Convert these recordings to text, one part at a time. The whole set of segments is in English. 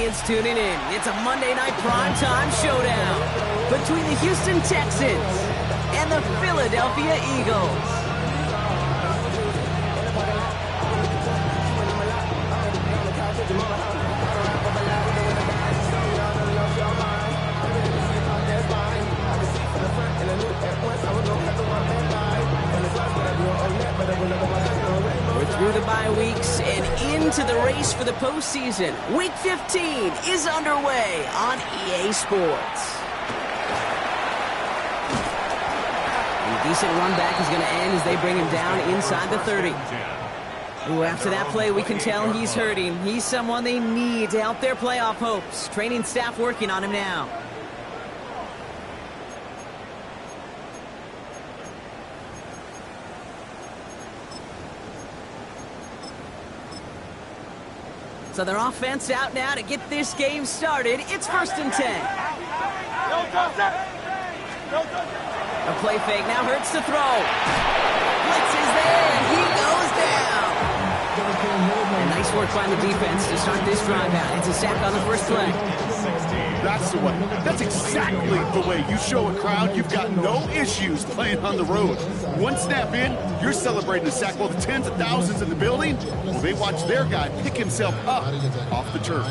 Giants tuning in. It's a Monday night primetime showdown between the Houston Texans and the Philadelphia Eagles. We're through the bye weeks and into the race for the postseason. Week 15 is underway on EA Sports. And a decent run back is going to end as they bring him down inside the 30. Ooh, after that play, we can tell he's hurting. He's someone they need to help their playoff hopes. Training staff working on him now. So their offense out now to get this game started. It's 1st and 10. A play fake now hurts to throw. Blitz is there, and he goes down. And nice work by the defense to start this drive out. It's a sack on the first play. That's the way. That's exactly the way you show a crowd you've got no issues playing on the road. One snap in, you're celebrating a sack while the tens of thousands in the building, well, they watch their guy pick himself up off the turf.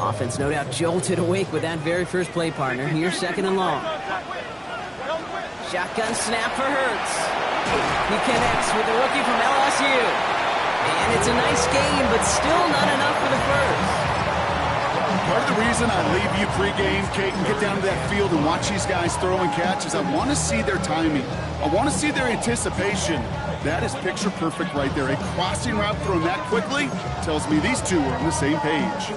Offense no doubt jolted awake with that very first play, partner. Here's 2nd and long. Shotgun snap for Hurts. He connects with the rookie from LSU. And it's a nice game, but still not enough for the first. Part of the reason I leave you pregame, Kate, and get down to that field and watch these guys throw and catch is I want to see their timing. I want to see their anticipation. That is picture perfect right there. A crossing route thrown that quickly tells me these two are on the same page.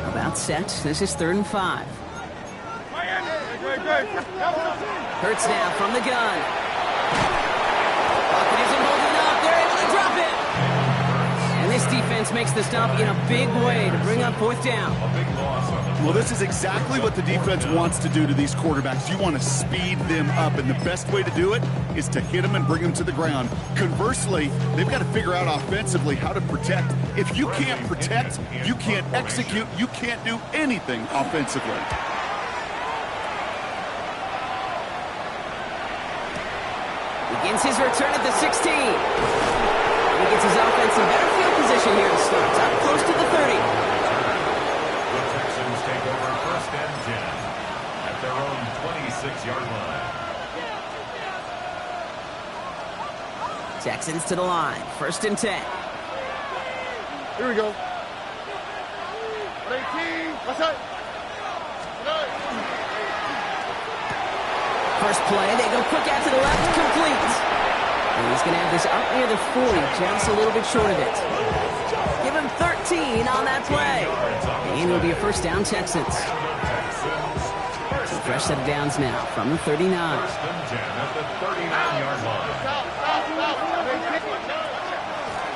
About set. This is 3rd and 5. Hurts now from the gun. Pocket isn't holding up. They're able to drop it. And this defense makes the stop in a big way to bring up 4th down. Well, this is exactly what the defense wants to do to these quarterbacks. You want to speed them up, and the best way to do it is to hit them and bring them to the ground. Conversely, they've got to figure out offensively how to protect. If you can't protect, you can't execute, you can't do anything offensively. Begins his return at the 16. He gets his offense in better field position here to start. Up close to the 30. The Texans take over 1st and 10 at their own 26-yard line. Texans to the line. 1st and 10. Here we go. 18. What's up? First play, they go quick out to the left, complete. And he's going to have this up near the 40, just a little bit short of it. Give him 13 on that play. And it'll be a 1st down, Texans. Some fresh set of downs now from the 39. 1st and 10 at the 39-yard line.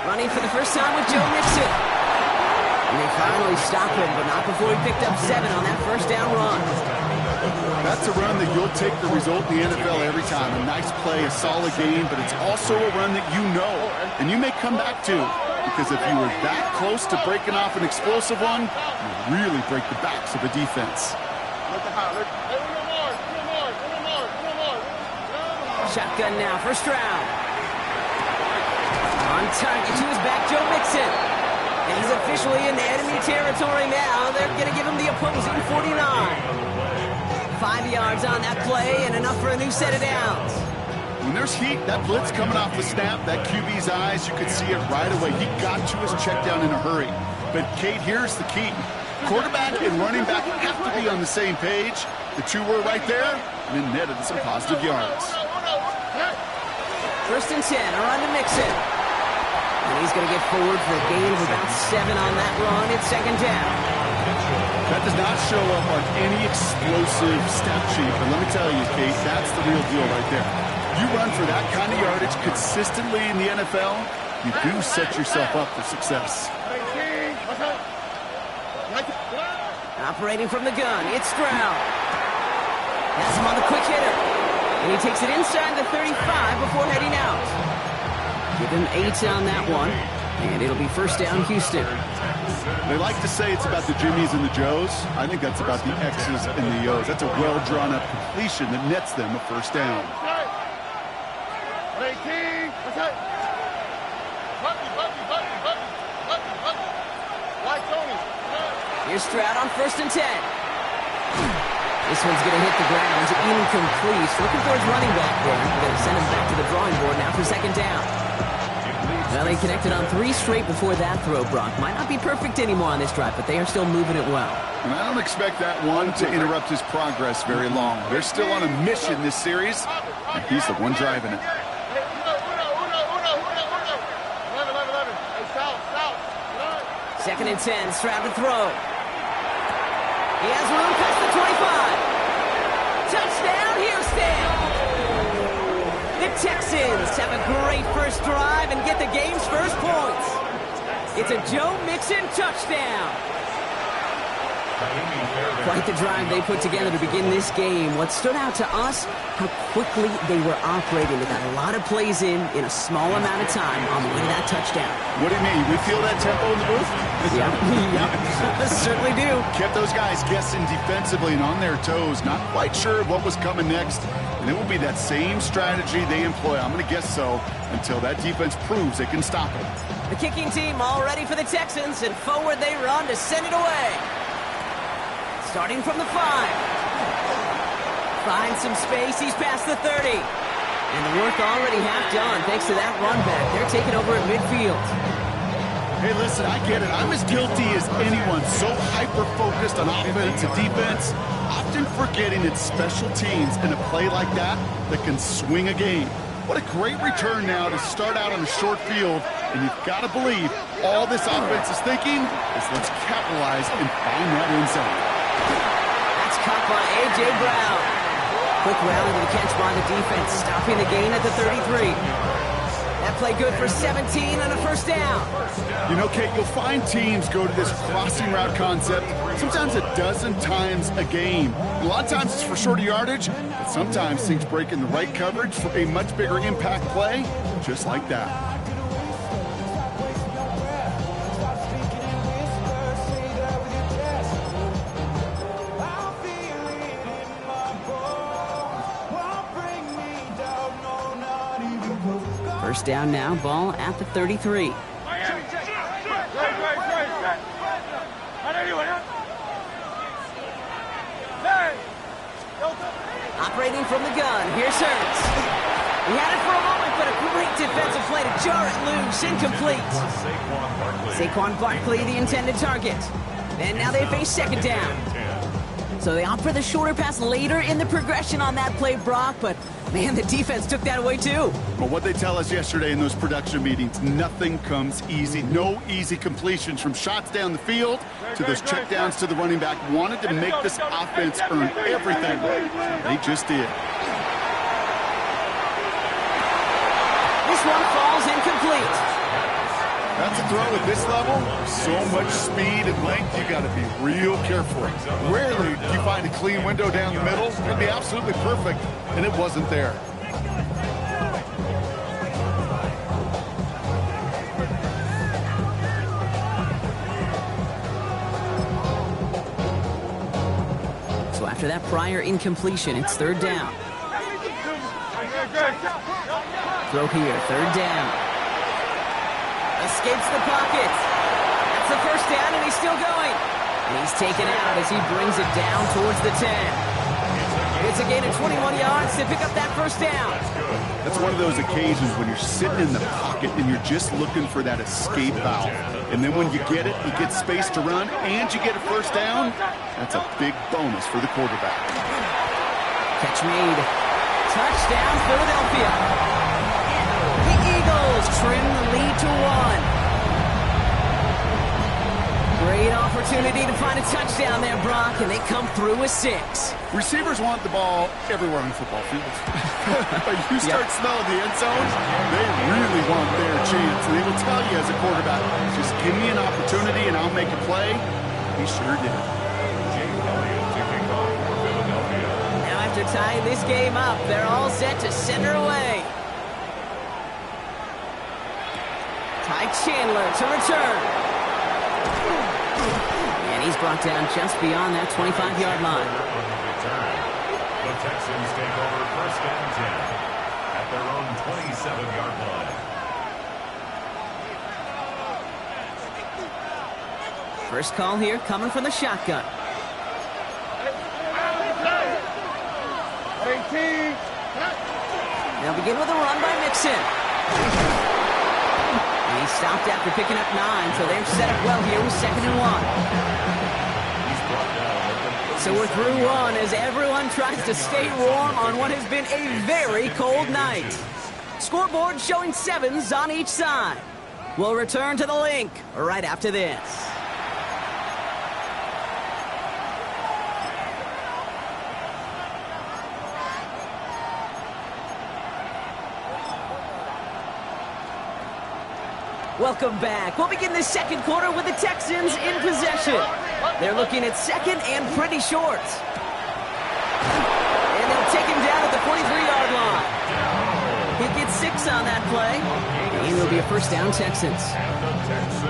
Running for the first time with Joe Mixon. And they finally stop him, but not before he picked up 7 on that 1st down run. That's a run that you'll take the result in the NFL every time. A nice play, a solid game, but it's also a run that you know and you may come back to. Because if you were that close to breaking off an explosive one, you really break the backs of a defense. Shotgun now, 1st round. On target to his back, Joe Mixon. And he's officially in enemy territory now. They're going to give him the opposing 49. 5 yards on that play and enough for a new set of downs. When there's heat, that blitz coming off the snap, that QB's eyes, you could see it right away. He got to his check down in a hurry. But, Kate, here's the key. Quarterback and running back have to be on the same page. The two were right there, and then netted some positive yards. 1st and 10, a run to Mixon. And he's going to get forward for a gain of about 7 on that run. It's 2nd down. That does not show up on any explosive stat sheet, but let me tell you, Kate, that's the real deal right there. You run for that kind of yardage consistently in the NFL, you do set yourself up for success. Operating from the gun, it's Stroud. Has him on the quick hitter. And he takes it inside the 35 before heading out. Give him 8 on that one. And it'll be first down, Houston. They like to say it's about the Jimmies and the Joes. I think that's about the X's and the O's. That's a well-drawn-up completion that nets them a first down. 18. Here's Stroud on 1st and 10. This one's going to hit the ground. Incomplete. Looking for his running back there. Going to send him back to the drawing board now for 2nd down. Well, they connected on 3 straight before that throw, Brock. Might not be perfect anymore on this drive, but they are still moving it well. And I don't expect that one to interrupt his progress very long. They're still on a mission this series, and he's the one driving it. 2nd and 10. Stroud to throw. He has room past the 25. Touchdown, Houston! The Texans have a great first drive and get the game's first points. It's a Joe Mixon touchdown. Quite the drive they put together to begin this game. What stood out to us, how quickly they were operating. They got a lot of plays in a small amount of time on the way to that touchdown. What do you mean? We feel that tempo in the booth? Yeah, certainly do. Kept those guys guessing defensively and on their toes, not quite sure what was coming next. And it will be that same strategy they employ, I'm going to guess so, until that defense proves they can stop it. The kicking team all ready for the Texans, and forward they run to send it away. Starting from the 5. Finds some space. He's past the 30. And the work already half done thanks to that run back. They're taking over at midfield. Hey, listen, I get it. I'm as guilty as anyone. So hyper-focused on offense and defense, often forgetting it's special teams in a play like that can swing a game. What a great return now to start out on a short field. And you've got to believe all this offense is thinking is let's capitalize and find that end zone. That's caught by A.J. Brown. Quick rally to the catch by the defense, stopping the gain at the 33. That play good for 17 and a first down. You know, Kate, you'll find teams go to this crossing route concept sometimes a dozen times a game. A lot of times it's for shorter yardage, but sometimes things break in the right coverage for a much bigger impact play, just like that. First down now, ball at the 33. Operating from the gun, here's Hurts. He had it for a moment, but a great defensive play to jar it loose, incomplete. Saquon Barkley, the intended target. And now they face 2nd down. So they opt for the shorter pass later in the progression on that play, Brock, but man, the defense took that away too. Well, what they tell us yesterday in those production meetings, nothing comes easy. No easy completions from shots down the field to those checkdowns to the running back. Wanted to make this offense earn everything. They just did. This one falls incomplete. That's a throw at this level. So much speed and length, you got to be real careful. Rarely do you find a clean window down the middle. It'd be absolutely perfect, and it wasn't there. So after that prior incompletion, it's 3rd down. Throw here, 3rd down. Escapes the pocket. That's the first down, and he's still going. And he's taken out as he brings it down towards the 10. It's a gain of 21 yards to pick up that first down. That's one of those occasions when you're sitting in the pocket and you're just looking for that escape valve. And then when you get it, you get space to run, and you get a first down. That's a big bonus for the quarterback. Catch made. Touchdown, Philadelphia. The Eagles trim the lead to 1. Great opportunity to find a touchdown there, Brock, and they come through with 6. Receivers want the ball everywhere on the football field. But you start smelling the end zone, they really want their chance. And they will tell you as a quarterback, just give me an opportunity and I'll make a play. He sure did. Now after are tying this game up. They're all set to send her away. Ty Chandler to return. And he's brought down just beyond that 25-yard line. The Texans take over first and 10 at their own 27-yard line. First call here coming from the shotgun. 18. They'll begin with a run by Mixon. And he stopped after picking up 9, so they're set up well here with 2nd and 1. So we're through one as everyone tries to stay warm on what has been a very cold night. Scoreboard showing 7s on each side. We'll return to the link right after this. Welcome back. We'll begin the second quarter with the Texans in possession. They're looking at 2nd and pretty short. And they'll take him down at the 43-yard line. He gets 6 on that play. And it'll be a first down, Texans.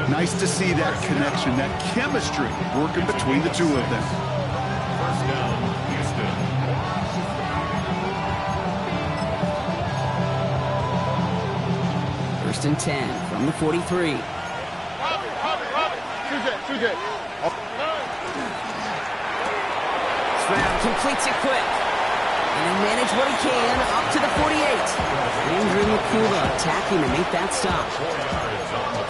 Nice to see that connection, that chemistry working between the two of them. First down, Houston. First and 10 from the 43. Shoot it. Stroud completes it quick. And he'll manage what he can up to the 48. Andrew McCuba attacking to make that stop.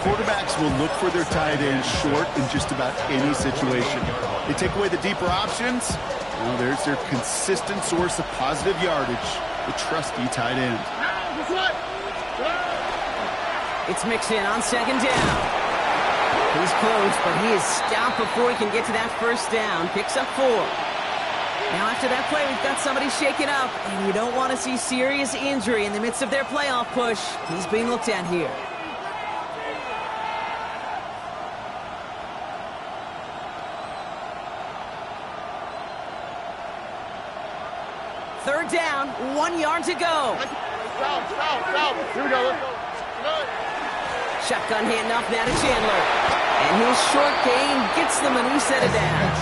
Quarterbacks will look for their tight end short in just about any situation. They take away the deeper options. Well, there's their consistent source of positive yardage, the trusty tight end. It's Mixon on 2nd down. He's close, but he is stopped before he can get to that first down. Picks up 4. Now after that play, we've got somebody shaken up, and you don't want to see serious injury in the midst of their playoff push. He's being looked at here. Third down, 1 yard to go. Stop. Here we go. Shotgun handoff now to Chandler. And his short gain gets them a new set of downs.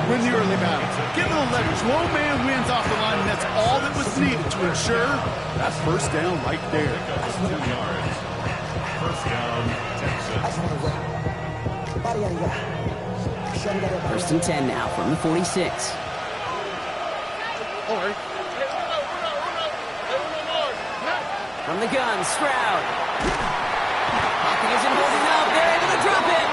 Win the early battle. Give them the leverage. One man wins off the line, and that's all that was needed to ensure that first down right there. 2 yards. First down, Texans. First and 10 now from the 46. All right. From the gun, Stroud. Pocket isn't holding up. They're able to drop it.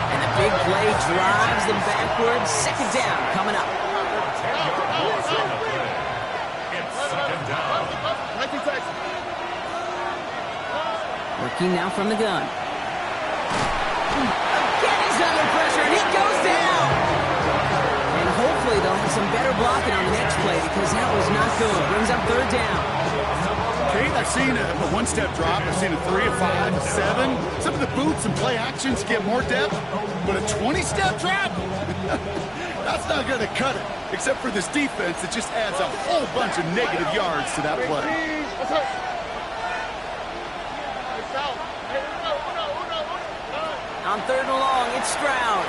And the big play drives them backwards. 2nd down coming up. It's 2nd down. Working now from the gun. Again, he's under pressure, and he goes down. And hopefully they'll have some better blocking on the next play because that was not good. Brings up 3rd down. Kate, I've seen a one-step drop. I've seen a 3, a 5, a 7. Some of the boots and play actions get more depth, but a 20-step drop? That's not going to cut it, except for this defense that just adds a whole bunch of negative yards to that play. On 3rd and long, it's Stroud.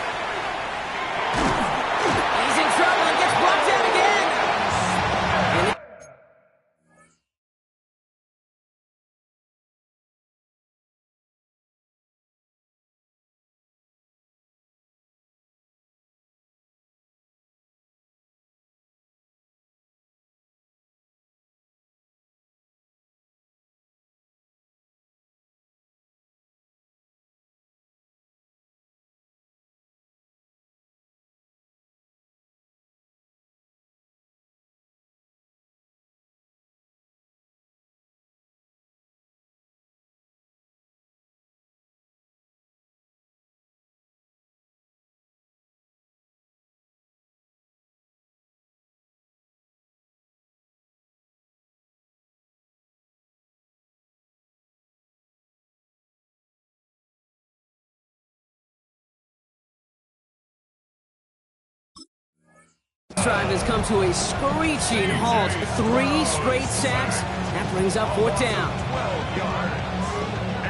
Drive has come to a screeching halt. 3 straight sacks. That brings up 4th down.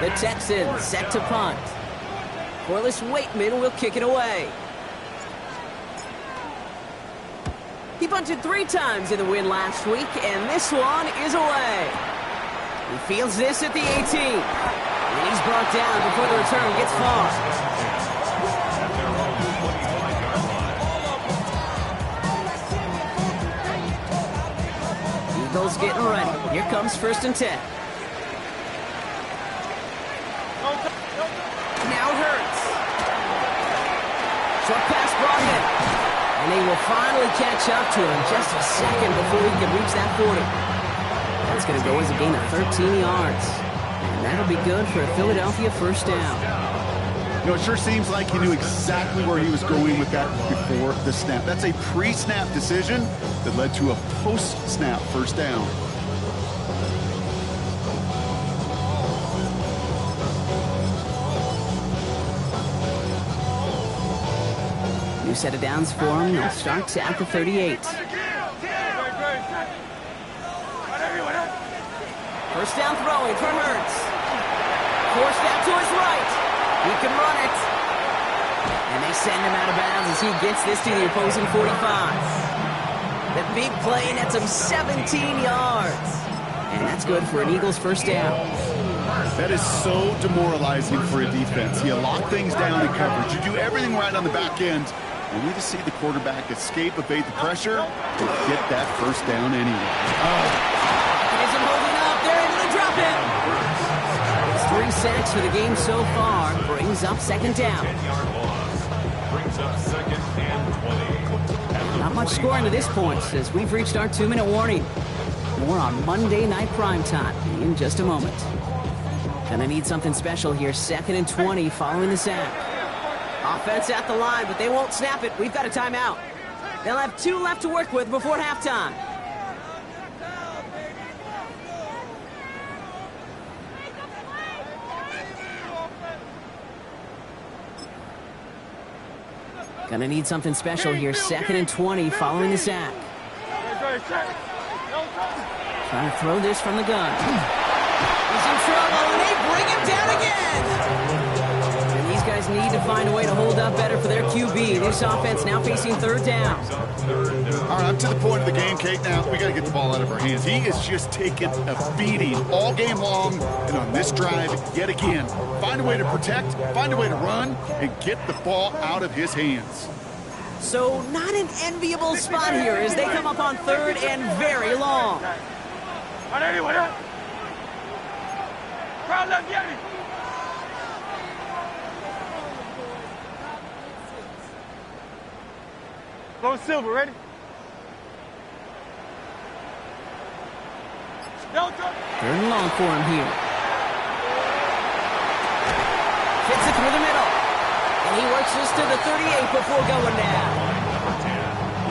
The Texans set to punt. Corliss Waitman will kick it away. He punted 3 times in the win last week, and this one is away. He fields this at the 18. And he's brought down before the return gets far. Eagles getting ready. Here comes 1st and 10. Now Hurts. Short pass brought in. And they will finally catch up to him just a second before he can reach that 40. That's going to go as a gain of 13 yards. And that'll be good for a Philadelphia 1st down. You know, it sure seems like he knew exactly where he was going with that before the snap. That's a pre-snap decision that led to a post-snap 1st down. New set of downs for him. They'll start at the 38. 1st down throwing for Hurts. Forced out to his right. He can run it. And they send him out of bounds as he gets this to the opposing 45. The big play nets him 17 yards. And that's good for an Eagles 1st down. That is so demoralizing for a defense. You lock things down in coverage. You do everything right on the back end. Only to see the quarterback escape, evade the pressure, and get that 1st down anyway. Isn't holding up. They're into the drop in. It's 3 sacks for the game so far. Brings up 2nd down. 10-yard loss. Brings up 2nd and 20. Not much scoring to this point as we've reached our 2-minute warning. More on Monday Night Primetime in just a moment. Gonna need something special here. 2nd and 20 following the sack. Offense at the line, but they won't snap it. We've got a timeout. They'll have 2 left to work with before halftime. Gonna need something special here. 2nd and 20 following the sack. Trying to throw this from the gun. He's in trouble, and they bring him down again. And these guys need to find a way to hold up better for their QB. This offense now facing 3rd down. All right, I'm to the point of the game, Kate. Now, we got to get the ball out of our hands. He is just taking a beating all game long, and on this drive, yet again. Find a way to protect, find a way to run, and get the ball out of his hands. So not an enviable spot here as they come up on 3rd and very long. Go Silver, ready? 3rd and long for him here. Fits it through the middle. And he works this to the 38 before going down.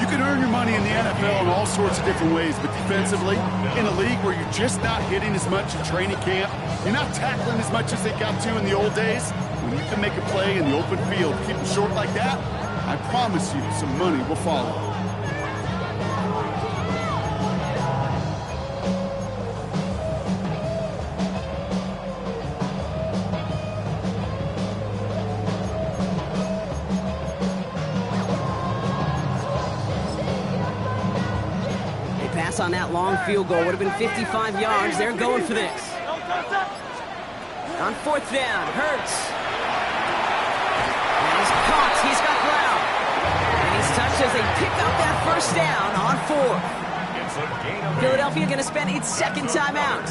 You can earn your money in the NFL in all sorts of different ways, but defensively, in a league where you're just not hitting as much in training camp, you're not tackling as much as they got to in the old days, when you can make a play in the open field, keep them short like that, I promise you some money will follow. On that long field goal would have been 55 yards. They're going for this. On 4th down, Hurts. And he's caught. He's got ground. And he's touched as they pick up that 1st down on 4th. Philadelphia going to spend its 2nd timeout.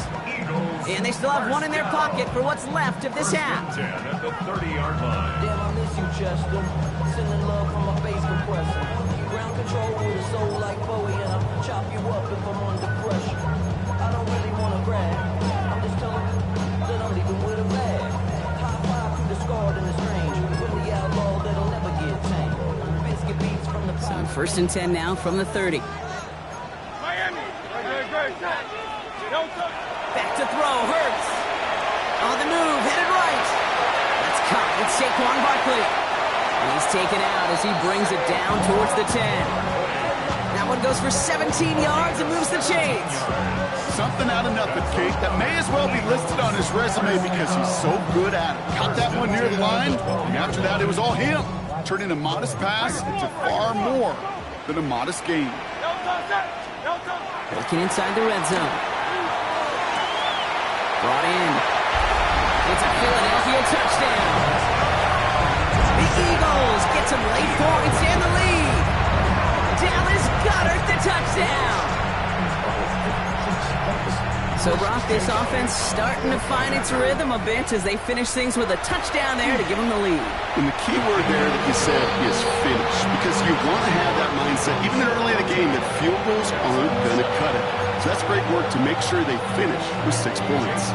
And they still have 1 in their pocket for what's left of this half. 10 at the 30-yard line. Damn, I miss you, Chester. Sending love from my face compressor. Ground control with a soul like Bowie, and I'll chop you up if I'm under pressure. I don't really want to brag. I'm just telling you that I'm leaving with a bag. High five to the scarred and the strange. With the outlaw that'll never get tamed. Biscuit beats from the So 1st and 10 now from the 30. Miami. Back to throw, Hurts. On the move, headed right. That's caught. It's Saquon Barkley. And he's taken out as he brings it down towards the 10. That one goes for 17 yards and moves the chains. Something out of nothing, Kate. That may as well be listed on his resume because he's so good at it. Caught that one near the line, and after that, it was all him. Turning a modest pass into far more than a modest gain. Looking inside the red zone. Brought in. It's a Philadelphia touchdown. The Eagles get some late points and the lead. Dallas Goedert the touchdown. So, Brock, this offense starting to find its rhythm a bit as they finish things with a touchdown there to give them the lead. And the key word there that you said is finish, because you want to have that mindset, even early in the game, that field goals aren't going to cut it. So that's great work to make sure they finish with 6 points.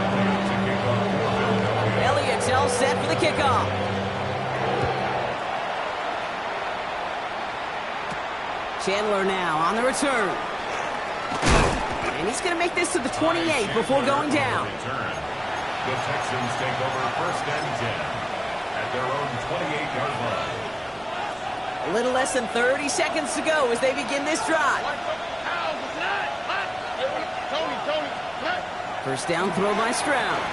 Elliott's all set for the kickoff. Chandler now on the return. And he's going to make this to the 28 before going down. The Texans take over first and 10 at their own 28-yard line. A little less than 30 seconds to go as they begin this drive. First down throw by Stroud.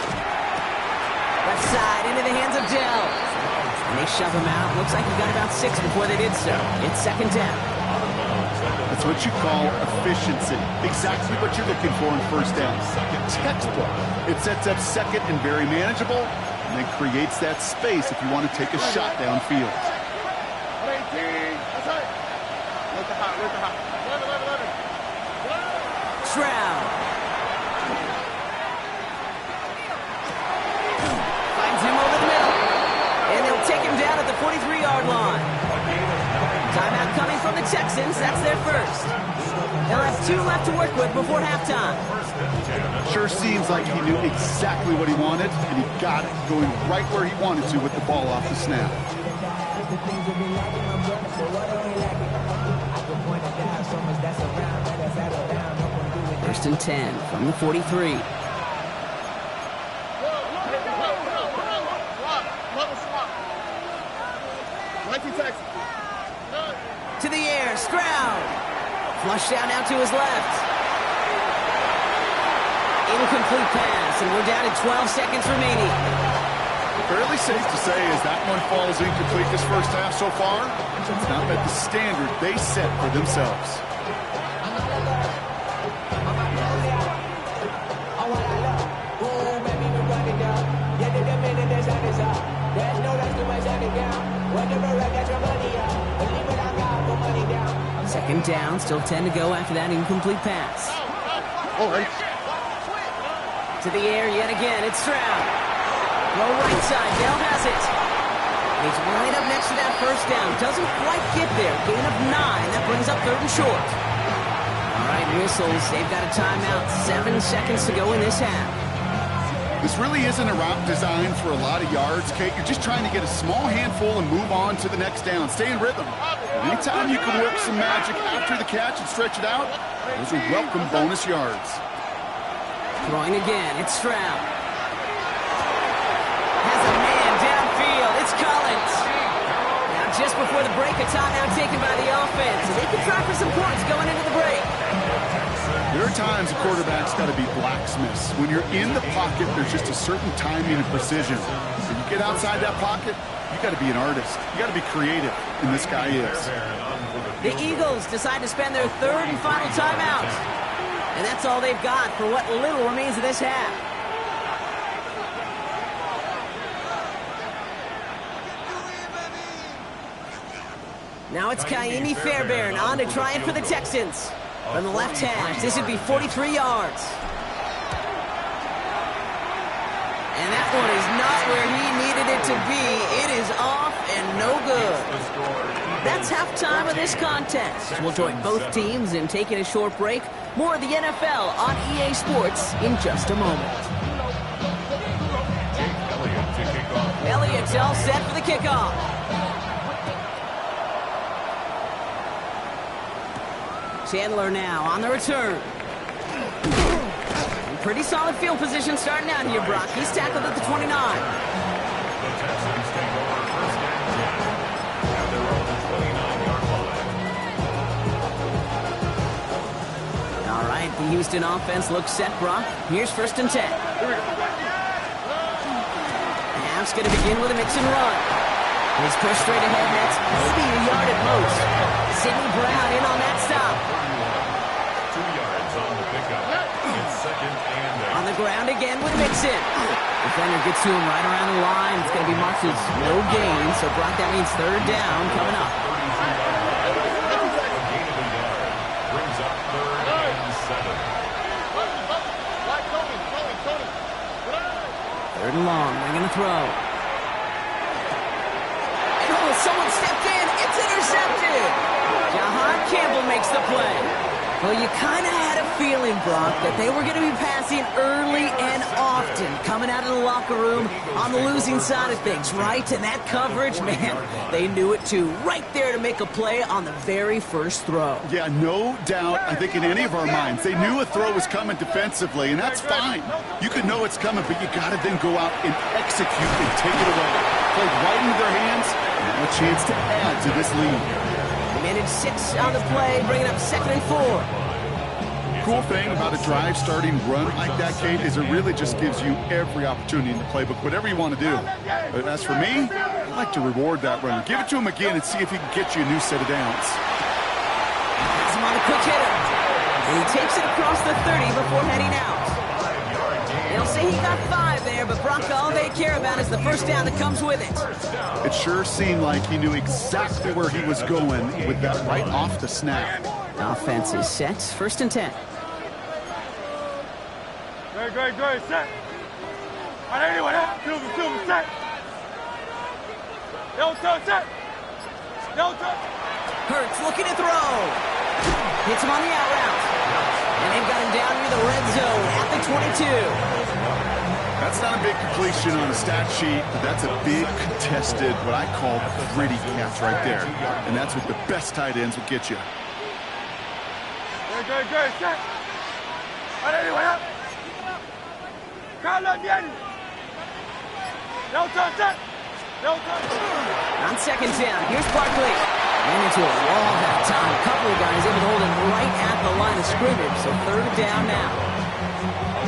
Left side into the hands of Dell. And they shove him out. Looks like he got about 6 before they did so. It's second down. That's what you call efficiency. Exactly what you're looking for in first down. Textbook. It sets up second and very manageable, and then creates that space if you want to take a shot downfield. Stroud. Finds him over the middle. And they'll take him down at the 43-yard line. Timeout coming from the Texans. That's their first. They'll have 2 left to work with before halftime. Sure seems like he knew exactly what he wanted, and he got it, going right where he wanted to with the ball off the snap. First and 10 from the 43. To the air, Stroud. Flushed out now to his left. Incomplete pass, and we're down to 12 seconds remaining. Fairly safe to say as that one falls incomplete this first half so far, it's not met the standard they set for themselves. Second down, still 10 to go after that incomplete pass. All right. To the air yet again, it's Stroud. Throw right side, Dell has it. He's right up next to that first down. Doesn't quite get there. Gain of 9. That brings up third and short. All right, whistles. They've got a timeout. 7 seconds to go in this half. This really isn't a route designed for a lot of yards, Kate. You're just trying to get a small handful and move on to the next down. Stay in rhythm. Anytime you can work some magic after the catch and stretch it out, those are welcome bonus yards. Throwing again, it's Stroud. Has a man downfield. It's Collins. Now just before the break, a timeout taken by the offense. And they can try for some points going into the break. There are times a quarterback's got to be blacksmiths. When you're in the pocket, there's just a certain timing and precision. When you get outside that pocket, you got to be an artist. You got to be creative, and this guy is. The Eagles decide to spend their third and final timeout. And that's all they've got for what little remains of this half. Now it's Kaimi Fairbairn on to try it for the Texans. From the left hash, this would be 43 yards. And that one is not where he needed it to be. It is off and no good. That's halftime of this contest. We'll join both teams in taking a short break. More of the NFL on EA Sports in just a moment. Elliott's all set for the kickoff. Chandler now on the return. Pretty solid field position starting out here, Brock. He's tackled at the 29. The Texans take over first and 10 at their own 29-yard line. The Houston offense looks set, Brock. Here's 1st and 10. Half's going to begin with a mix and run. His push straight ahead nets maybe a yard at most. Sidney Brown in on that stop. 2 yards on the pickup. It's 2nd and 8. On the ground again with Mixon. Defender gets to him right around the line. It's going to be marked as no gain. So, Brock, that means 3rd down coming up. Brings up 3rd and 7. 3rd and long. They're going to throw. Oh, someone stepped in. It's intercepted. Jahan Campbell makes the play. Well, you kind of had a feeling, Brock, that they were going to be passing early and often, coming out of the locker room on the losing side of things, right? And that coverage, man, they knew it too. Right there to make a play on the very first throw. Yeah, no doubt, I think in any of our minds, they knew a throw was coming defensively, and that's fine. You could know it's coming, but you got to then go out and execute and take it away. Played right into their hands, and now a chance to add to this lead. Managed 6 on the play, bringing up 2nd and 4. Cool thing about a drive starting run like that, Kate, is it really just gives you every opportunity in the playbook, whatever you want to do. But as for me, I like to reward that runner. Give it to him again and see if he can get you a new set of downs. Has him on the quick hitter. And he takes it across the 30 before heading out. They'll say he got 5 there, but Brock, all they care about is the 1st down that comes with it. It sure seemed like he knew exactly where he was going with that right off the snap. Offense is set. 1st and 10. Good, set. All right, anyway, Silver, set. Don't touch, set. Don't touch. Hurts looking to throw. Hits him on the out route. And they've got him down near the red zone at the 22. That's not a big completion on a stat sheet, but that's a big contested, what I call gritty catch right there. And that's what the best tight ends will get you. Good, set. All right, anyway, up. Carlos, bien. Don't touch, set. Don't touch. On 2nd down, here's Barkley. Ran into a wall that time. A couple of guys able to hold him right at the line of scrimmage. So 3rd down now.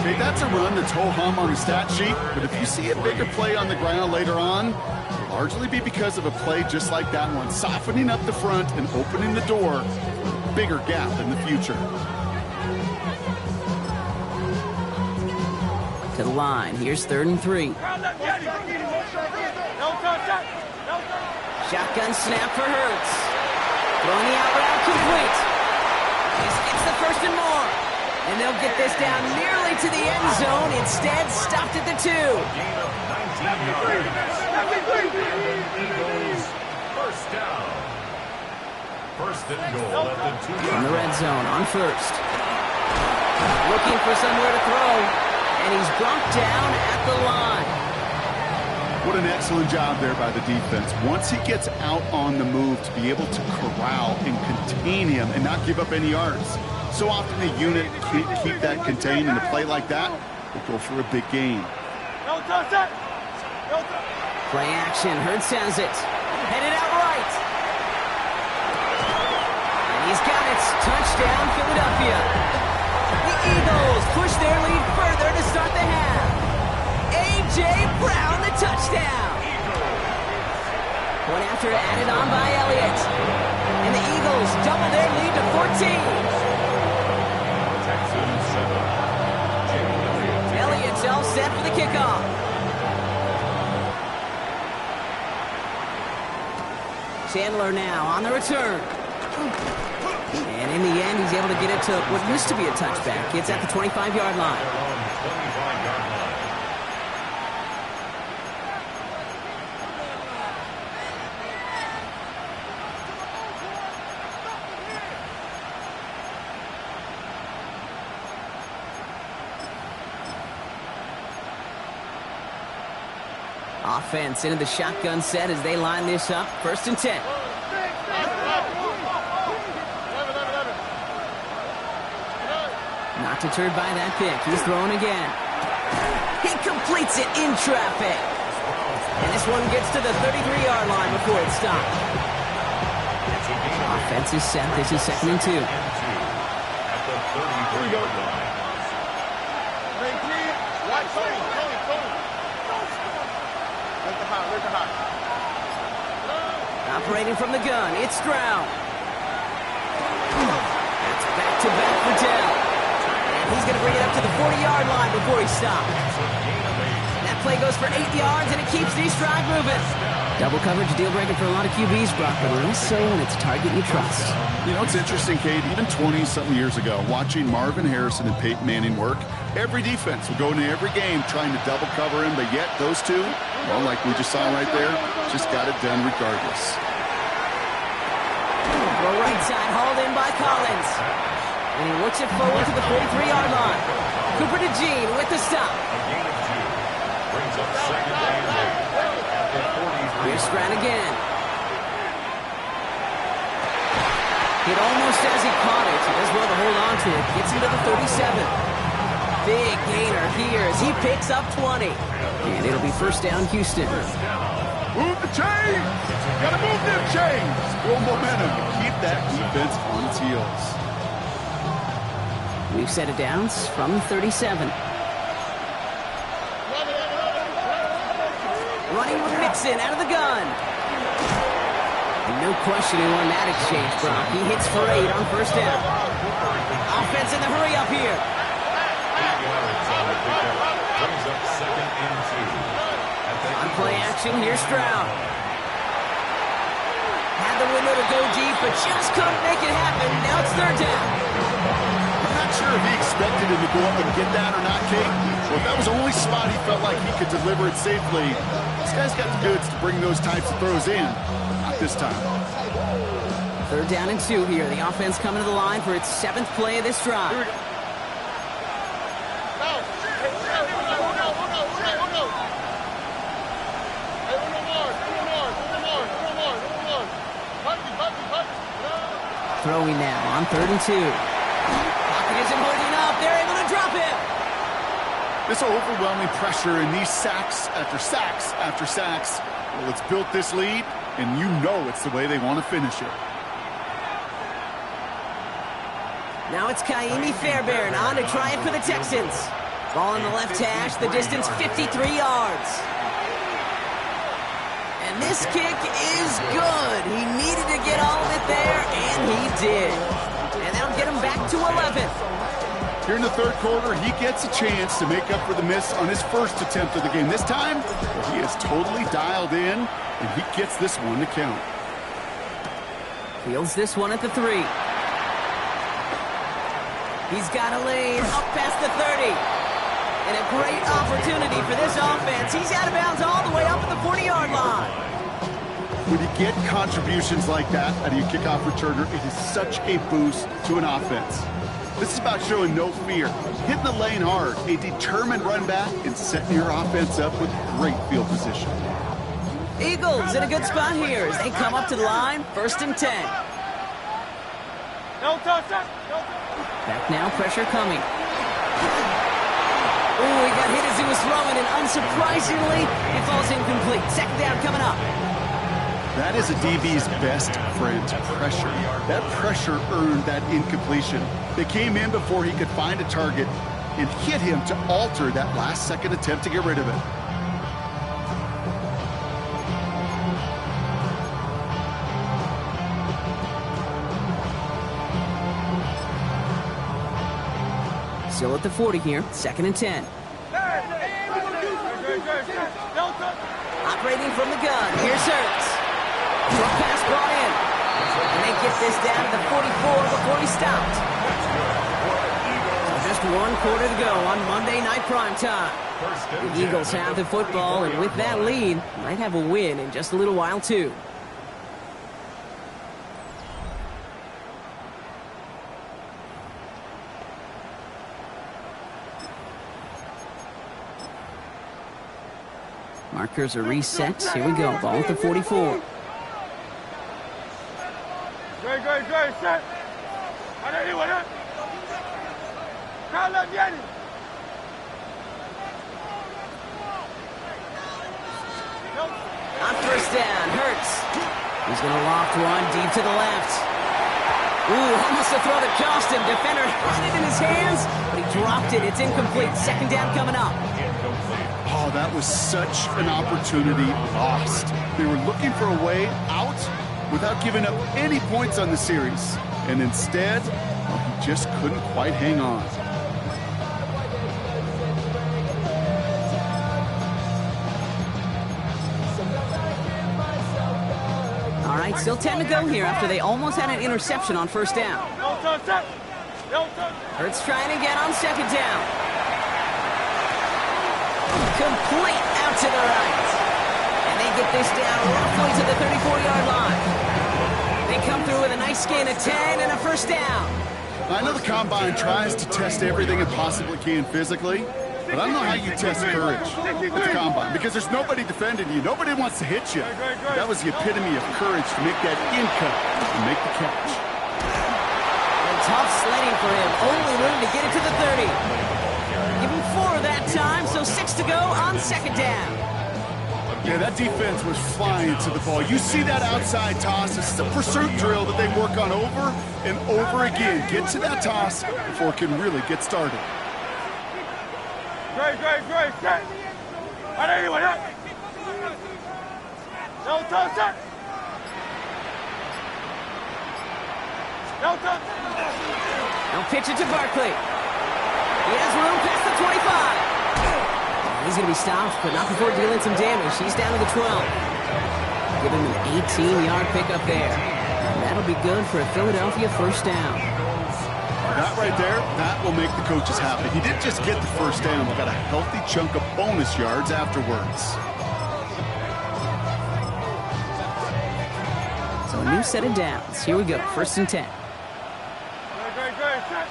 Okay, that's a run that's ho-hum on the stat sheet, but if you see a bigger play on the ground later on, it'll largely be because of a play just like that one, softening up the front and opening the door for a bigger gap in the future. To the line, here's 3rd and 3. Shotgun snap for Hurts. Throwing the out route complete. This gets the 1st and more. And they'll get this down nearly to the end zone. Instead, stopped at the 2. Gain of 19 yards. Eagles, 1st down. 1st and goal at the 2. In the red zone on 1st. Looking for somewhere to throw. And he's brought down at the line. What an excellent job there by the defense. Once he gets out on the move, to be able to corral and contain him and not give up any yards. So often the unit can't keep that contained, and a play like that will go for a big gain. Play action. Hurts has it. Headed out right. And he's got it. Touchdown, Philadelphia. The Eagles push their lead further to start the half. A.J. Brown, the touchdown. One after added on by Elliott. And the Eagles double their lead to 14. Texans 7. Elliott's all set for the kickoff. Chandler now on the return. And in the end, he's able to get it to what used to be a touchback. It's at the 25-yard line. Offense into the shotgun set as they line this up. 1st and 10. Not deterred by that pick. He's throwing again. He completes it in traffic. And this one gets to the 33-yard line before it stopped. Offense is set. This is 2nd and 2. At the 33. Here we go. Operating from the gun, it's Stroud. That's back-to-back for Dell. And he's going to bring it up to the 40-yard line before he stops. That play goes for 8 yards, and it keeps the stride moving. Double coverage deal breaker for a lot of QBs, Brock, but less so when it's a target you trust. You know, it's interesting, Kate, even 20-something years ago, watching Marvin Harrison and Peyton Manning work, every defense would go into every game trying to double cover him, but yet those two, well, like we just saw right there, just got it done regardless. Well, right side hauled in by Collins. And he works it forward to the 43-yard line. Cooper to Jean with the stop. Brings up second and 8. Here's Stroud again. Hit almost as he caught it. He does well to hold on to it. Gets him to the 37. Big gainer here as he picks up 20. And it'll be first down, Houston. Move the chains! Gotta move them chains! Build momentum to keep that defense on its heels. We've set it down from 37. Running with Mixon out of the gun. And no question he won that exchange, Brock. He hits for 8 on first down. Offense in the hurry up here. Brings up second and 2. On play action, here's Stroud. Had the window to go deep, but just couldn't make it happen. Now it's third down. I'm not sure if he expected him to go up and get that or not, Kate. Well, if that was the only spot he felt like he could deliver it safely, this guy's got the goods to bring those types of throws in. Not this time. Third down and 2 here. The offense coming to the line for its 7th play of this drive. Throwing now on 3rd and 2. Pocket isn't holding up. They're able to drop him. This overwhelming pressure and these sacks after sacks after sacks, well, it's built this lead, and you know it's the way they want to finish it. Now it's Kaimi Fairbairn on to try it for the Texans. Ball in the left hash, the distance 53 yards. And this kick is good. He needed to get all of it there, and he did. And that'll get him back to 11. Here in the third quarter, he gets a chance to make up for the miss on his first attempt of the game. This time, he is totally dialed in, and he gets this one to count. Fields this one at the 3. He's got a lane up past the 30. And a great opportunity for this offense. He's out of bounds all the way up at the 40-yard line. When you get contributions like that out of your kickoff returner, it is such a boost to an offense. This is about showing no fear, hitting the lane hard, a determined run back, and setting your offense up with great field position. Eagles in a good spot here as they come up to the line, 1st and 10. No touch. Back now, pressure coming. Ooh, he got hit as he was throwing, and unsurprisingly, it falls incomplete. Second down coming up. That is a DB's best friend, pressure. That pressure earned that incompletion. They came in before he could find a target and hit him to alter that last-second attempt to get rid of it. Still at the 40 here, 2nd and 10. Operating from the gun, here's Hurts. Short pass brought in. And they get this down to the 44 before he stopped. So just 1 quarter to go on Monday Night Primetime. The Eagles have the football, and with that lead, might have a win in just a little while, too. Markers are reset. Here we go. Ball at the 44. Great, set. On first down, Hurts. He's going to loft one deep to the left. Ooh, almost a throw that cost him. Defender had it in his hands, but he dropped it. It's incomplete. Second down coming up. Oh, that was such an opportunity lost. They were looking for a way out without giving up any points on the series. And instead, well, he just couldn't quite hang on. All right, still 10 to go here after they almost had an interception on first down. Hurts trying again on second down. Complete out to the right. And they get this down roughly to the 34-yard line. They come through with a nice gain of 10 and a first down. I know the Combine tries to test everything it possibly can physically, but I don't know how you test courage at the Combine, because there's nobody defending you. Nobody wants to hit you. That was the epitome of courage to make that in cut and make the catch. And tough sledding for him. Only room to get it to the 30. Give him 4 that time, so 6 to go on second down. Yeah, that defense was flying to the ball. You see that outside toss. It's a pursuit drill that they work on over and over again. Get to that toss before it can really get started. Great. Set. Anyway, no touch, set. No touch. Now pitch it to Barkley. He has room past the 25. He's going to be stopped, but not before dealing some damage. He's down to the 12. Give him an 18-yard pickup there. And that'll be good for a Philadelphia first down. That right there, that will make the coaches happy. He didn't just get the first down, but got a healthy chunk of bonus yards afterwards. So a new set of downs. Here we go, first and 10. Great. Set.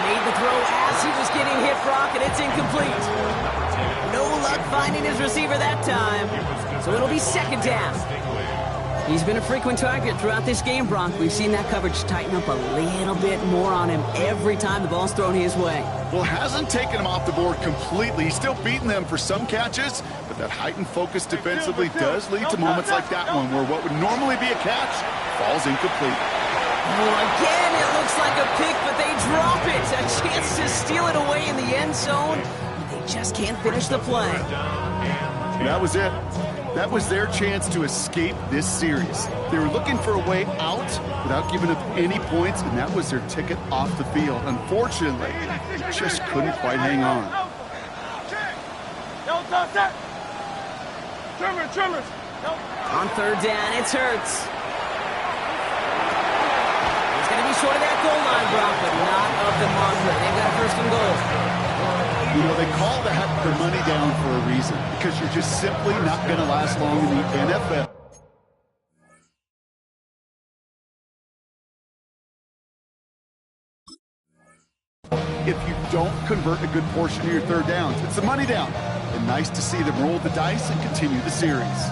Made the throw as he was getting hit, Brock, and it's incomplete. No luck finding his receiver that time, so it'll be second down. He's been a frequent target throughout this game, Brock. We've seen that coverage tighten up a little bit more on him every time the ball's thrown his way. Well, hasn't taken him off the board completely. He's still beating them for some catches, but that heightened focus defensively does lead to moments like that one where what would normally be a catch falls incomplete. Oh, again, it looks like a pick, but they drop it. A chance to steal it away in the end zone, but they just can't finish the play. That was it. That was their chance to escape this series. They were looking for a way out without giving up any points, and that was their ticket off the field. Unfortunately, they just couldn't quite hang on. Trimmers. On third down, it's Hurts. He's going to be short of that goal line, Brock, but not of the marker. They've got a first and goal. You know, they call that the money down for a reason, because you're just simply not going to last long in the NFL. If you don't convert a good portion of your third downs, it's the money down. And nice to see them roll the dice and continue the series.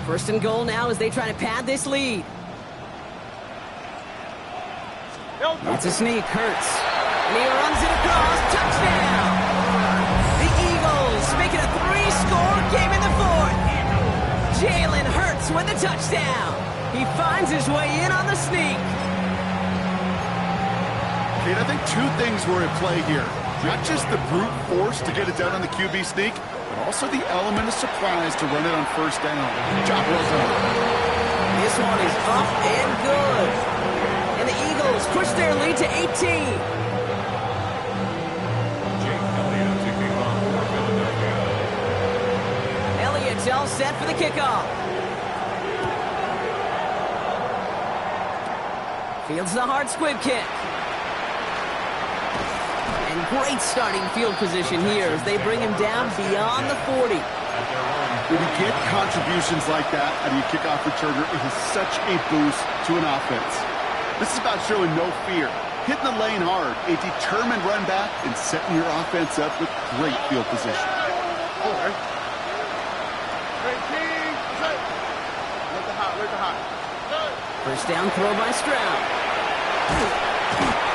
First and goal now as they try to pad this lead. It's a sneak, Hurts. And he runs it across. Touchdown! The Eagles make it a 3-score game in the fourth. Jalen Hurts with the touchdown. He finds his way in on the sneak. Kate, I think 2 things were at play here. Not just the brute force to get it done on the QB sneak, but also the element of surprise to run it on first down. Job well done. This one is up and good. And the Eagles push their lead to 18. Elliott's all set for the kickoff. Fields the hard squib kick. And great starting field position here as they bring him down beyond the 40. When you get contributions like that out of your kickoff returner, it is such a boost to an offense. This is about showing no fear, hitting the lane hard, a determined run back, and setting your offense up with great field position. First down throw by Stroud.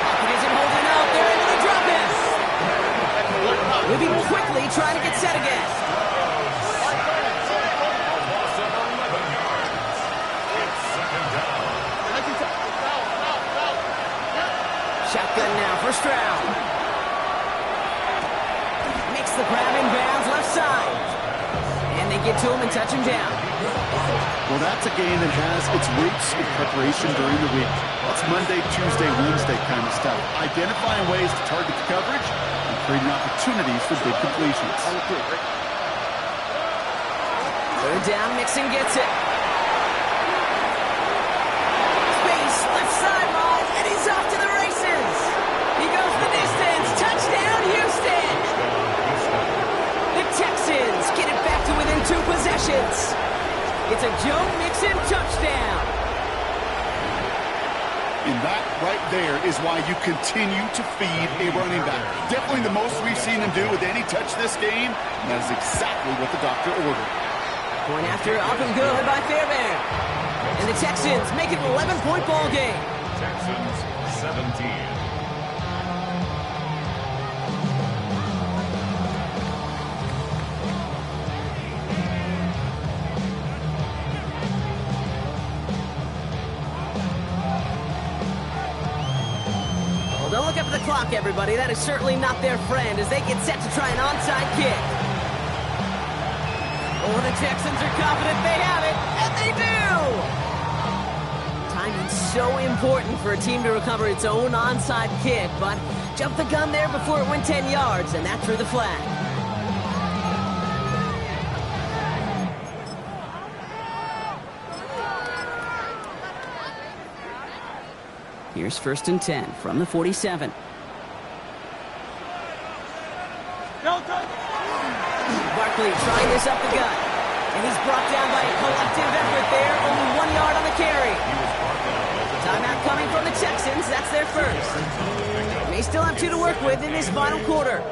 Pocket isn't holding out. They're able to drop it. Moving quickly, trying to get set again. Loss of 11 yards. It's second down. Shotgun now for Stroud. Makes the grab in bounds left side. And they get to him and touch him down. Well, that's a game that has its roots in preparation during the week. That's Monday, Tuesday, Wednesday kind of stuff. Identifying ways to target the coverage and creating opportunities for big completions. Third down, Mixon gets it. Space, left sideline, and he's off to the races. He goes the distance. Touchdown, Houston. The Texans get it back to within 2 possessions. It's a Joe Mixon touchdown. And that right there is why you continue to feed a running back. Definitely the most we've seen him do with any touch this game. And that is exactly what the doctor ordered. Point after up and good by Fairbairn. And the Texans make it an 11-point ball game. Texans 17. Don't look up at the clock, everybody. That is certainly not their friend as they get set to try an onside kick. Oh, the Texans are confident they have it, and they do! Timing's so important for a team to recover its own onside kick, but jumped the gun there before it went 10 yards, and that drew the flag. Here's 1st and 10 from the 47. Barkley trying this up the gut. And he's brought down by a collective effort there. Only 1 yard on the carry. Timeout coming from the Texans. That's their first. They still have 2 to work with in this final quarter.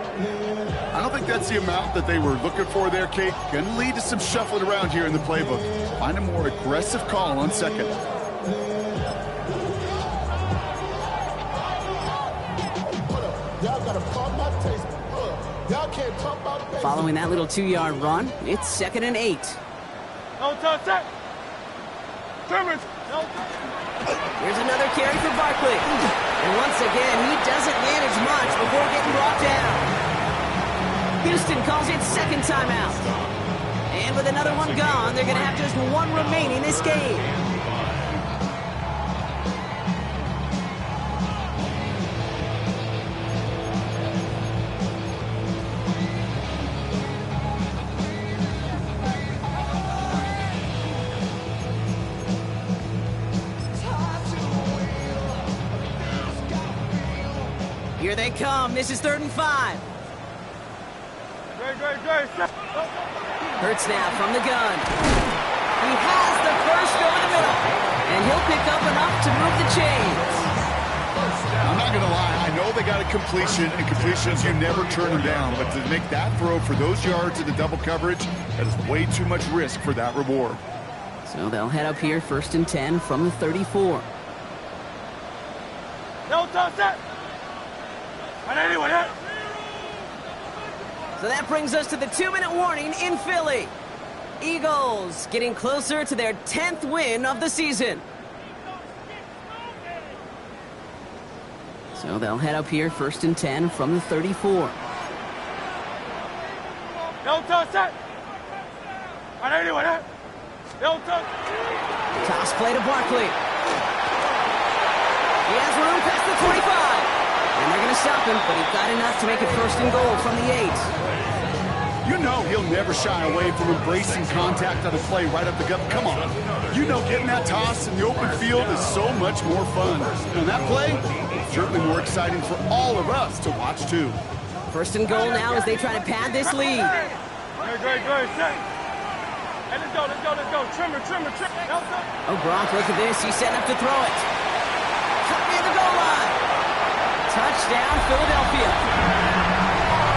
I don't think that's the amount that they were looking for there, Kate. Going to lead to some shuffling around here in the playbook. Find a more aggressive call on second. Following that little 2-yard run, it's 2nd and 8. No touch that. Trimmers. No. Here's another carry for Barkley. And once again, he doesn't manage much before getting brought down. Houston calls it second timeout. And with another one gone, they're going to have just 1 remaining this game. Here they come. This is 3rd and 5. Great. Hurts now from the gun. He has the first over the middle. And he'll pick up enough to move the chains. I'm not going to lie. I know they got a completion, and completions, you never turn them down. But to make that throw for those yards in the double coverage, that is way too much risk for that reward. So they'll head up here 1st and 10 from the 34. No touch that. So that brings us to the 2-minute warning in Philly. Eagles getting closer to their 10th win of the season. So they'll head up here 1st and 10 from the 34. No touch that. No touch. Toss play to Barkley. He has room past the 25. And they're going to stop him, but he got enough to make it 1st and goal from the 8. You know he'll never shy away from embracing contact on a play right up the gut. Come on. You know getting that toss in the open field is so much more fun. And that play, certainly more exciting for all of us to watch, too. 1st and goal now as they try to pad this lead. Great. Hey, let's go. Trimmer. Oh, Gronk, look at this. He's setting up to throw it. Cut near the goal line. Touchdown, Philadelphia.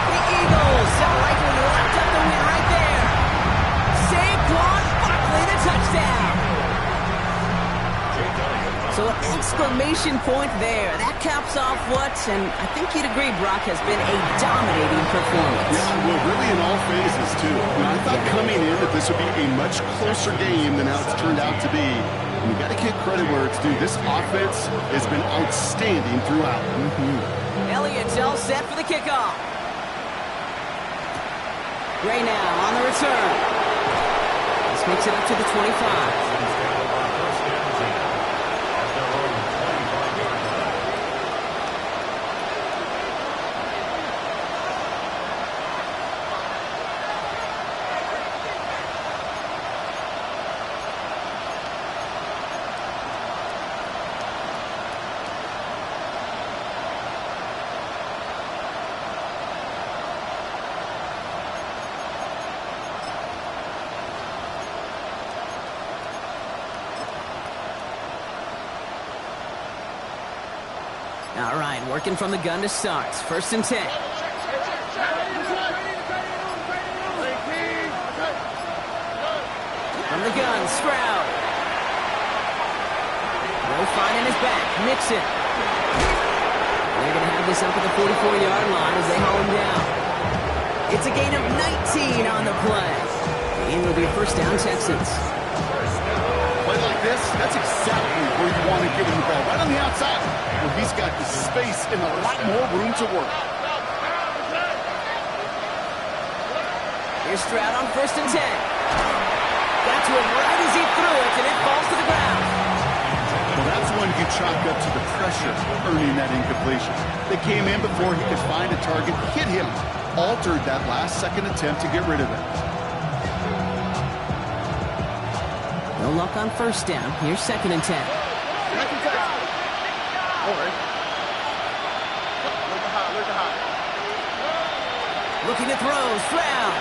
The Eagles have likely locked up the win right there. Saquon Barkley, the touchdown. So an exclamation point there. That caps off what, and I think you'd agree, Brock, has been a dominating performance. Yeah, well, really in all phases, too. I thought coming in that this would be a much closer game than how it's turned out to be. And you got to give credit where it's due. This offense has been outstanding throughout. Elliott's all set for the kickoff. Gray now on the return. This makes it up to the 25. All right, working from the gun to start. 1st and 10. From the gun, Stroud. No finding his back. Mixon. They're going to have this up at the 44-yard line as they haul him down. It's a gain of 19 on the play. And it'll be a 1st down, Texans. Play like this, that's exactly where you want to get him the ball. Right on the outside, where he's got the space and a lot more room to work. Here's Stroud on 1st and 10. Got to him right as he threw it, and it falls to the ground. Well, that's when you chalk up to the pressure earning that incompletion. They came in before he could find a target, hit him, altered that last-second attempt to get rid of it. No luck on 1st down. Here's 2nd and 10. Looking to throw, Stroud.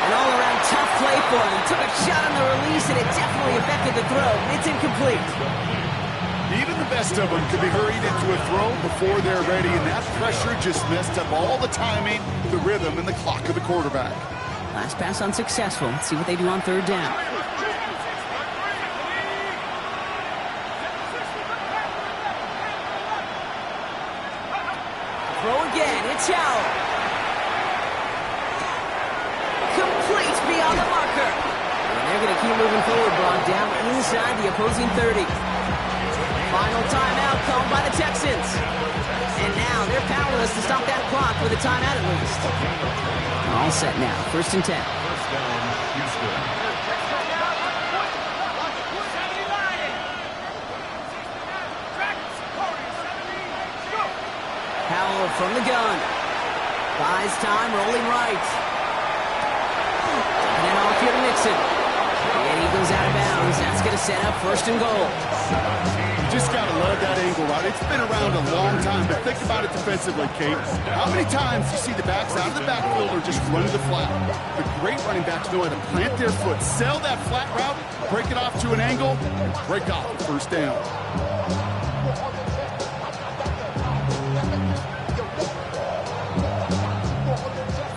An all-around tough play for him. Took a shot on the release, and it definitely affected the throw. It's incomplete. Even the best of them could be hurried into a throw before they're ready, and that pressure just messed up all the timing, the rhythm, and the clock of the quarterback. Last pass unsuccessful. Let's see what they do on 3rd down. Throw again. It's out. Complete beyond the marker. And they're going to keep moving forward, Brock, down inside the opposing 30. Final timeout called by the Texans. And now they're powerless to stop that clock with a timeout at least. All set now. 1st and 10. 1st down, Houston. Howell from the gun. Buys time, rolling right. And then off here to Mixon. And he goes out of bounds. That's going to set up 1st and goal. You just got to love that angle, right? It's been around a long time, but think about it defensively, Kate. How many times you see the backs out of the backfield or just run to the flat? The great running backs know how to plant their foot, sell that flat route, break it off to an angle, and break off 1st down.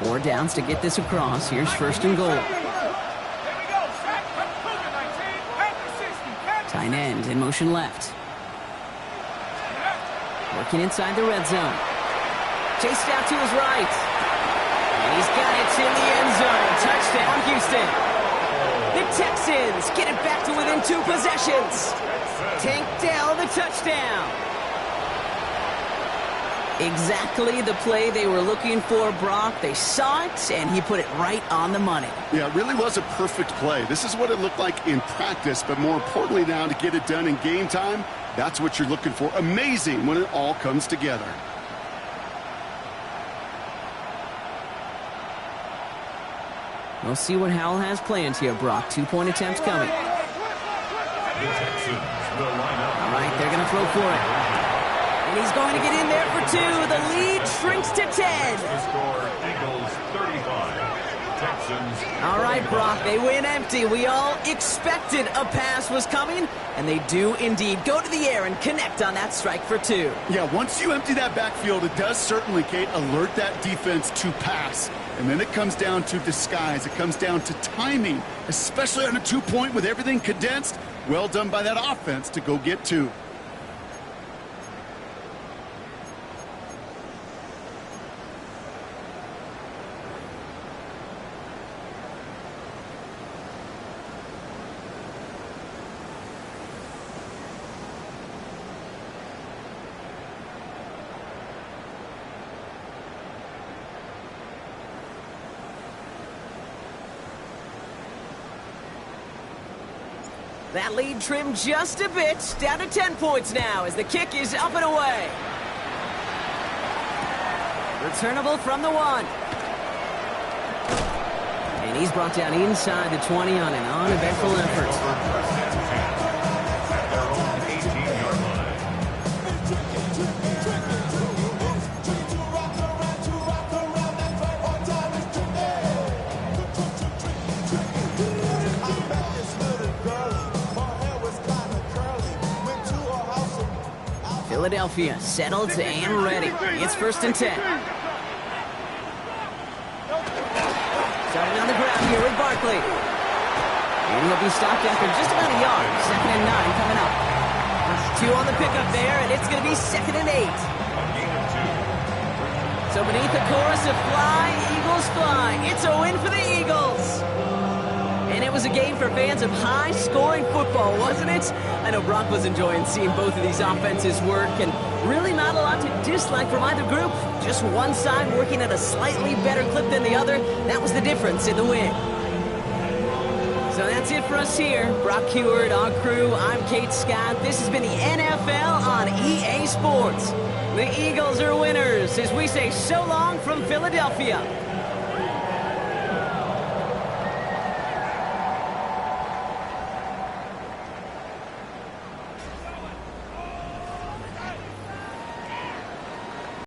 Four downs to get this across. Here's 1st and goal. Tight end in motion left. Working inside the red zone. Chased out to his right. And he's got it in the end zone. Touchdown, Houston. The Texans get it back to within 2 possessions. Tank Dell the touchdown. Exactly the play they were looking for, Brock. They saw it, and he put it right on the money. Yeah, it really was a perfect play. This is what it looked like in practice, but more importantly now to get it done in game time, that's what you're looking for. Amazing when it all comes together. We'll see what Howell has planned here, Brock. 2-point attempts coming. The Texans will line up. All right, they're going to throw for it. And he's going to get in there for 2. The lead shrinks to 10. The score, Eagles 35. Texans. All right, Brock, they win empty. We all expected a pass was coming, and they do indeed go to the air and connect on that strike for 2. Yeah, once you empty that backfield, it does certainly, Kate, alert that defense to pass. And then it comes down to disguise. It comes down to timing, especially on a 2-point with everything condensed. Well done by that offense to go get 2. That lead trimmed just a bit, down to 10 points now as the kick is up and away. Returnable from the 1. And he's brought down inside the 20 on an uneventful effort. At their own 18-yard line. Philadelphia settled and ready. It's 1st and 10. Starting on the ground here with Barkley. And he'll be stopped after just about a yard. 2nd and 9 coming up. 2 on the pickup there, and it's going to be 2nd and 8. So beneath the chorus of Fly, Eagles Fly, it's a win for the Eagles. And it was a game for fans of high-scoring football, wasn't it? I know Brock was enjoying seeing both of these offenses work, and really not a lot to dislike from either group. Just one side working at a slightly better clip than the other. That was the difference in the win. So that's it for us here. Brock Heward, our crew, I'm Kate Scott. This has been the NFL on EA Sports. The Eagles are winners as we say so long from Philadelphia.